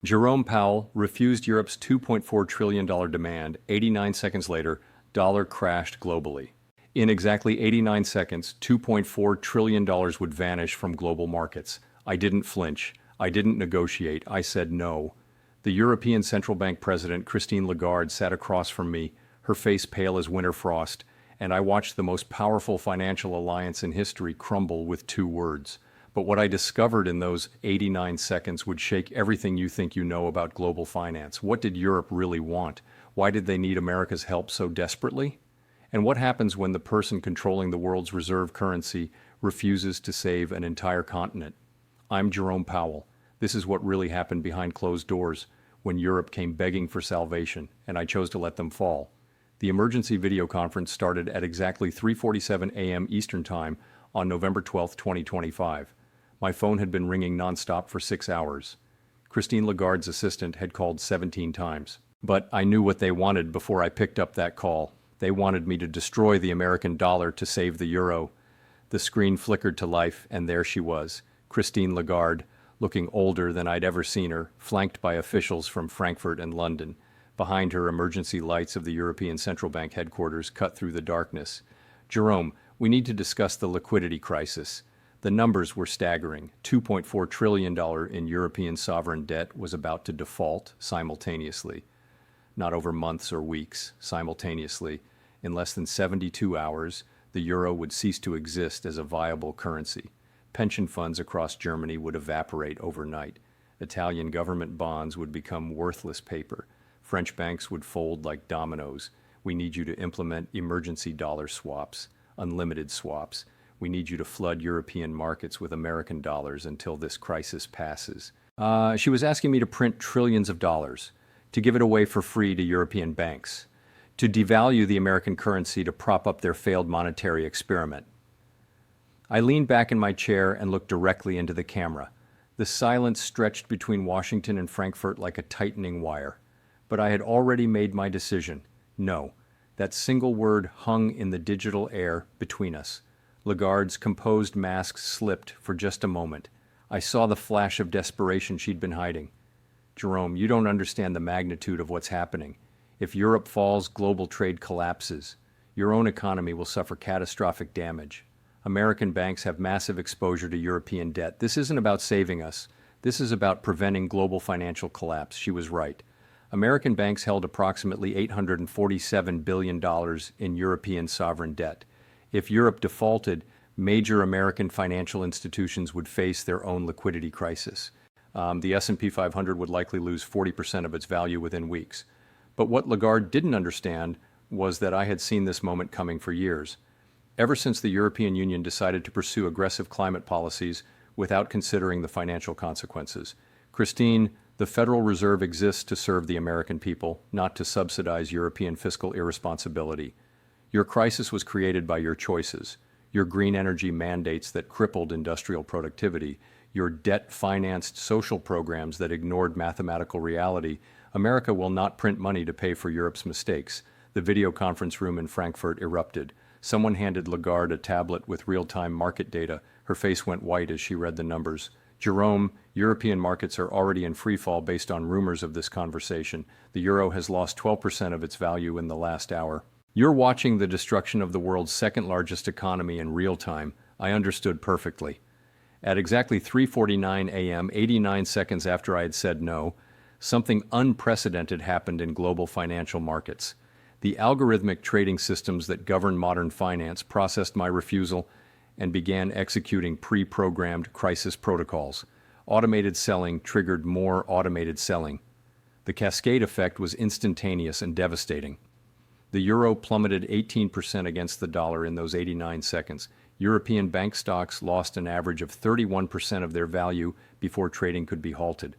Jerome Powell refused Europe's $2.4 trillion demand. 89 seconds later, dollar crashed globally. In exactly 89 seconds, $2.4 trillion would vanish from global markets. I didn't flinch. I didn't negotiate. I said no. The European Central Bank President, Christine Lagarde, sat across from me, her face pale as winter frost, and I watched the most powerful financial alliance in history crumble with two words. But what I discovered in those 89 seconds would shake everything you think you know about global finance. What did Europe really want? Why did they need America's help so desperately? And what happens when the person controlling the world's reserve currency refuses to save an entire continent? I'm Jerome Powell. This is what really happened behind closed doors when Europe came begging for salvation, and I chose to let them fall. The emergency video conference started at exactly 3:47 a.m. Eastern Time on November 12, 2025. My phone had been ringing nonstop for 6 hours. Christine Lagarde's assistant had called 17 times. But I knew what they wanted before I picked up that call. They wanted me to destroy the American dollar to save the euro. The screen flickered to life, and there she was, Christine Lagarde, looking older than I'd ever seen her, flanked by officials from Frankfurt and London. Behind her, emergency lights of the European Central Bank headquarters cut through the darkness. Jerome, we need to discuss the liquidity crisis. The numbers were staggering. $2.4 trillion in European sovereign debt was about to default simultaneously. Not over months or weeks, simultaneously. In less than 72 hours, the euro would cease to exist as a viable currency. Pension funds across Germany would evaporate overnight. Italian government bonds would become worthless paper. French banks would fold like dominoes. We need you to implement emergency dollar swaps, unlimited swaps. We need you to flood European markets with American dollars until this crisis passes. She was asking me to print trillions of dollars, to give it away for free to European banks, to devalue the American currency to prop up their failed monetary experiment. I leaned back in my chair and looked directly into the camera. The silence stretched between Washington and Frankfurt like a tightening wire. But I had already made my decision. No. That single word hung in the digital air between us. Lagarde's composed mask slipped for just a moment. I saw the flash of desperation she'd been hiding. Jerome, you don't understand the magnitude of what's happening. If Europe falls, global trade collapses. Your own economy will suffer catastrophic damage. American banks have massive exposure to European debt. This isn't about saving us. This is about preventing global financial collapse. She was right. American banks held approximately $847 billion in European sovereign debt. If Europe defaulted, major American financial institutions would face their own liquidity crisis. The S&P 500 would likely lose 40% of its value within weeks. But what Lagarde didn't understand was that I had seen this moment coming for years. Ever since the European Union decided to pursue aggressive climate policies without considering the financial consequences. Christine, the Federal Reserve exists to serve the American people, not to subsidize European fiscal irresponsibility. Your crisis was created by your choices, your green energy mandates that crippled industrial productivity, your debt-financed social programs that ignored mathematical reality. America will not print money to pay for Europe's mistakes. The video conference room in Frankfurt erupted. Someone handed Lagarde a tablet with real-time market data. Her face went white as she read the numbers. Jerome, European markets are already in freefall based on rumors of this conversation. The euro has lost 12% of its value in the last hour. You're watching the destruction of the world's second largest economy in real time. I understood perfectly. At exactly 3:49 a.m., 89 seconds after I had said no, something unprecedented happened in global financial markets. The algorithmic trading systems that govern modern finance processed my refusal and began executing pre-programmed crisis protocols. Automated selling triggered more automated selling. The cascade effect was instantaneous and devastating. The euro plummeted 18% against the dollar in those 89 seconds. European bank stocks lost an average of 31% of their value before trading could be halted.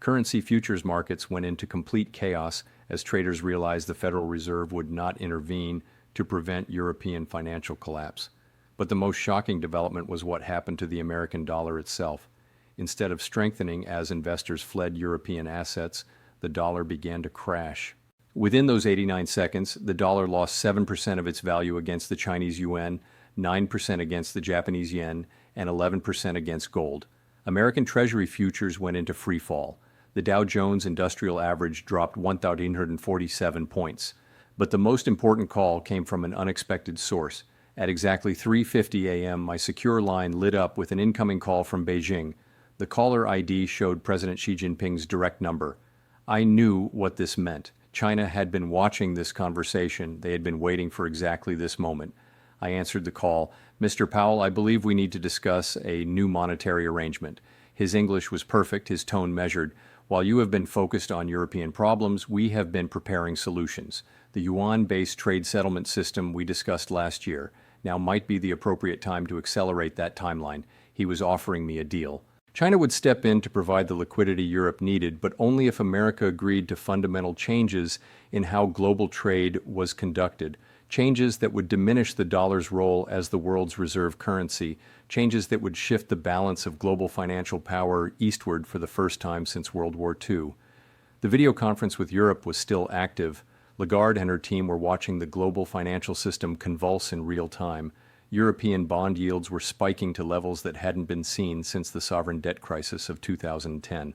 Currency futures markets went into complete chaos as traders realized the Federal Reserve would not intervene to prevent European financial collapse. But the most shocking development was what happened to the American dollar itself. Instead of strengthening as investors fled European assets, the dollar began to crash. Within those 89 seconds, the dollar lost 7% of its value against the Chinese yuan, 9% against the Japanese yen, and 11% against gold. American Treasury futures went into free fall. The Dow Jones Industrial Average dropped 1,847 points. But the most important call came from an unexpected source. At exactly 3:50 a.m., my secure line lit up with an incoming call from Beijing. The caller ID showed President Xi Jinping's direct number. I knew what this meant. China had been watching this conversation. They had been waiting for exactly this moment. I answered the call. "Mr. Powell, I believe we need to discuss a new monetary arrangement." His English was perfect, his tone measured. "While you have been focused on European problems, we have been preparing solutions. The yuan-based trade settlement system we discussed last year. Now might be the appropriate time to accelerate that timeline." He was offering me a deal. China would step in to provide the liquidity Europe needed, but only if America agreed to fundamental changes in how global trade was conducted. Changes that would diminish the dollar's role as the world's reserve currency. Changes that would shift the balance of global financial power eastward for the first time since World War II. The video conference with Europe was still active. Lagarde and her team were watching the global financial system convulse in real time. European bond yields were spiking to levels that hadn't been seen since the sovereign debt crisis of 2010.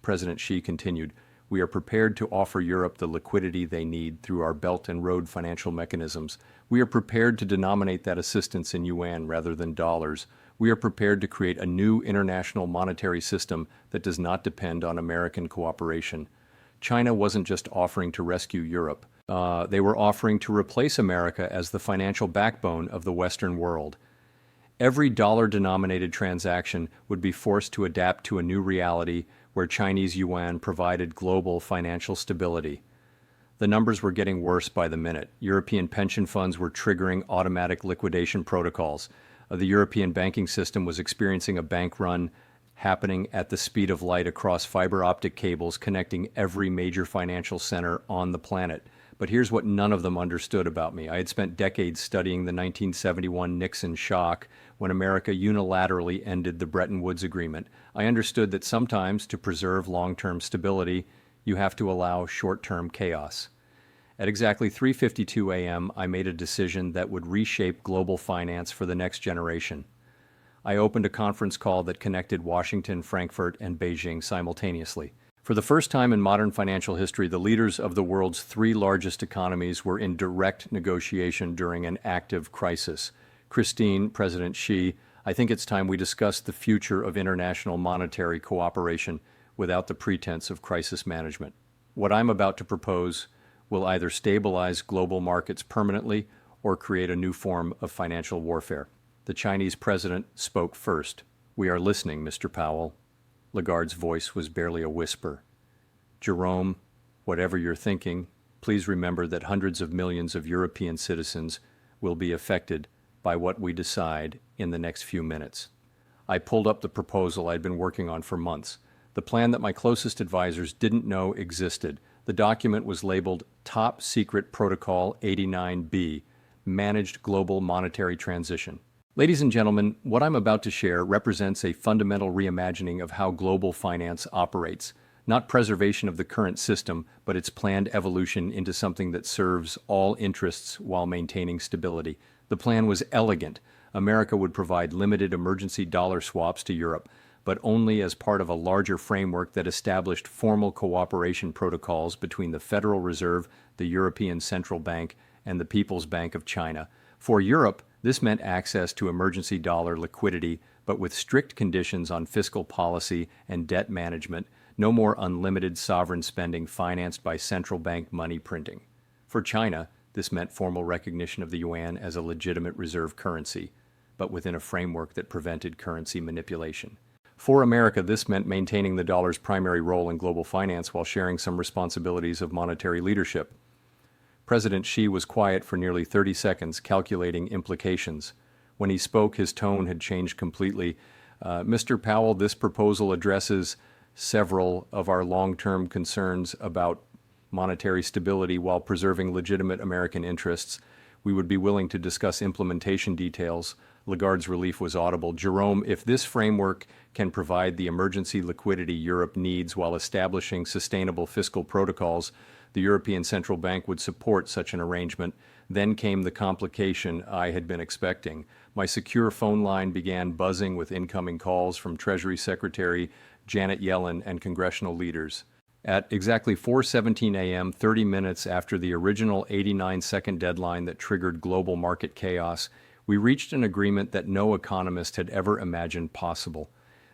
President Xi continued, "We are prepared to offer Europe the liquidity they need through our Belt and Road financial mechanisms. We are prepared to denominate that assistance in yuan rather than dollars. We are prepared to create a new international monetary system that does not depend on American cooperation." China wasn't just offering to rescue Europe. They were offering to replace America as the financial backbone of the Western world. Every dollar-denominated transaction would be forced to adapt to a new reality where Chinese yuan provided global financial stability. The numbers were getting worse by the minute. European pension funds were triggering automatic liquidation protocols. The European banking system was experiencing a bank run happening at the speed of light across fiber optic cables connecting every major financial center on the planet. But here's what none of them understood about me. I had spent decades studying the 1971 Nixon shock when America unilaterally ended the Bretton Woods Agreement. I understood that sometimes, to preserve long-term stability, you have to allow short-term chaos. At exactly 3:52 a.m., I made a decision that would reshape global finance for the next generation. I opened a conference call that connected Washington, Frankfurt, and Beijing simultaneously. For the first time in modern financial history, the leaders of the world's three largest economies were in direct negotiation during an active crisis. Christine, President Xi, I think it's time we discuss the future of international monetary cooperation without the pretense of crisis management. What I'm about to propose will either stabilize global markets permanently or create a new form of financial warfare. The Chinese president spoke first. "We are listening, Mr. Powell." Lagarde's voice was barely a whisper. "Jerome, whatever you're thinking, please remember that hundreds of millions of European citizens will be affected by what we decide in the next few minutes." I pulled up the proposal I'd been working on for months, the plan that my closest advisors didn't know existed. The document was labeled Top Secret Protocol 89B, Managed Global Monetary Transition. Ladies and gentlemen, what I'm about to share represents a fundamental reimagining of how global finance operates, not preservation of the current system, but its planned evolution into something that serves all interests while maintaining stability. The plan was elegant. America would provide limited emergency dollar swaps to Europe, but only as part of a larger framework that established formal cooperation protocols between the Federal Reserve, the European Central Bank, and the People's Bank of China. For Europe, this meant access to emergency dollar liquidity, but with strict conditions on fiscal policy and debt management, no more unlimited sovereign spending financed by central bank money printing. For China, this meant formal recognition of the yuan as a legitimate reserve currency, but within a framework that prevented currency manipulation. For America, this meant maintaining the dollar's primary role in global finance while sharing some responsibilities of monetary leadership. President Xi was quiet for nearly 30 seconds, calculating implications. When he spoke, his tone had changed completely. "Mr. Powell, this proposal addresses several of our long-term concerns about monetary stability while preserving legitimate American interests. We would be willing to discuss implementation details." Lagarde's relief was audible. "Jerome, if this framework can provide the emergency liquidity Europe needs while establishing sustainable fiscal protocols, the European Central Bank would support such an arrangement." Then came the complication I had been expecting. My secure phone line began buzzing with incoming calls from Treasury Secretary Janet Yellen, and congressional leaders. At exactly 4:17 a.m., 30 minutes after the original 89-second deadline that triggered global market chaos, we reached an agreement that no economist had ever imagined possible.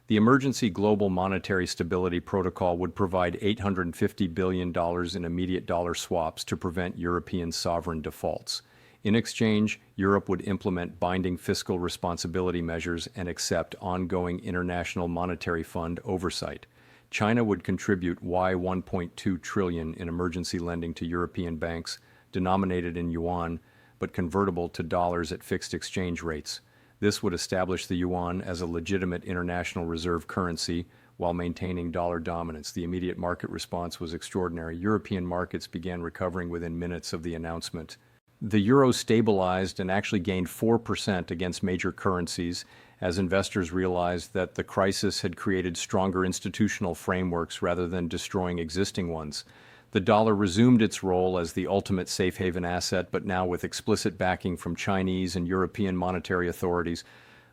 The Emergency Global Monetary Stability Protocol would provide $850 billion in immediate dollar swaps to prevent European sovereign defaults. In exchange, Europe would implement binding fiscal responsibility measures and accept ongoing International Monetary Fund oversight. China would contribute $1.2 trillion in emergency lending to European banks, denominated in yuan, but convertible to dollars at fixed exchange rates. This would establish the yuan as a legitimate international reserve currency while maintaining dollar dominance. The immediate market response was extraordinary. European markets began recovering within minutes of the announcement. The euro stabilized and actually gained 4% against major currencies as investors realized that the crisis had created stronger institutional frameworks rather than destroying existing ones. The dollar resumed its role as the ultimate safe haven asset, but now with explicit backing from Chinese and European monetary authorities.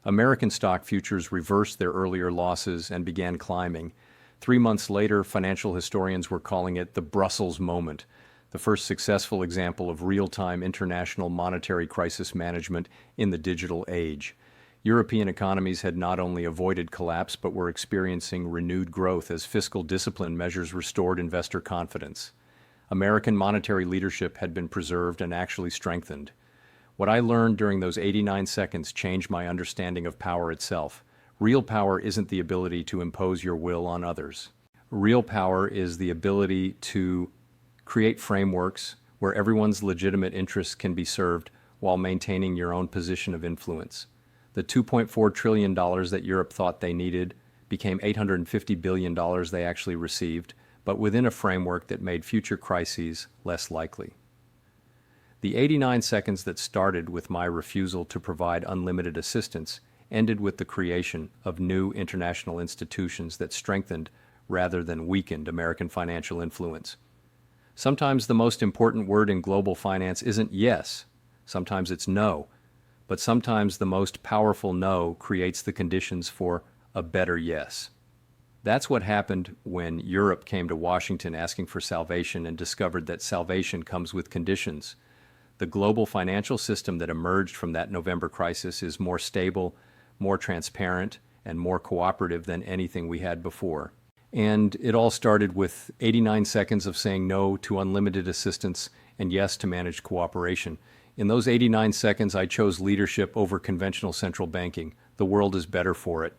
American stock futures reversed their earlier losses and began climbing. 3 months later, financial historians were calling it the Brussels moment, the first successful example of real-time international monetary crisis management in the digital age. European economies had not only avoided collapse but were experiencing renewed growth as fiscal discipline measures restored investor confidence. American monetary leadership had been preserved and actually strengthened. What I learned during those 89 seconds changed my understanding of power itself. Real power isn't the ability to impose your will on others. Real power is the ability to create frameworks where everyone's legitimate interests can be served while maintaining your own position of influence. The $2.4 trillion that Europe thought they needed became $850 billion they actually received, but within a framework that made future crises less likely. The 89 seconds that started with my refusal to provide unlimited assistance ended with the creation of new international institutions that strengthened rather than weakened American financial influence. Sometimes the most important word in global finance isn't yes, sometimes it's no. But sometimes the most powerful no creates the conditions for a better yes. That's what happened when Europe came to Washington asking for salvation and discovered that salvation comes with conditions. The global financial system that emerged from that November crisis is more stable, more transparent, and more cooperative than anything we had before. And it all started with 89 seconds of saying no to unlimited assistance and yes to managed cooperation. In those 89 seconds, I chose leadership over conventional central banking. The world is better for it.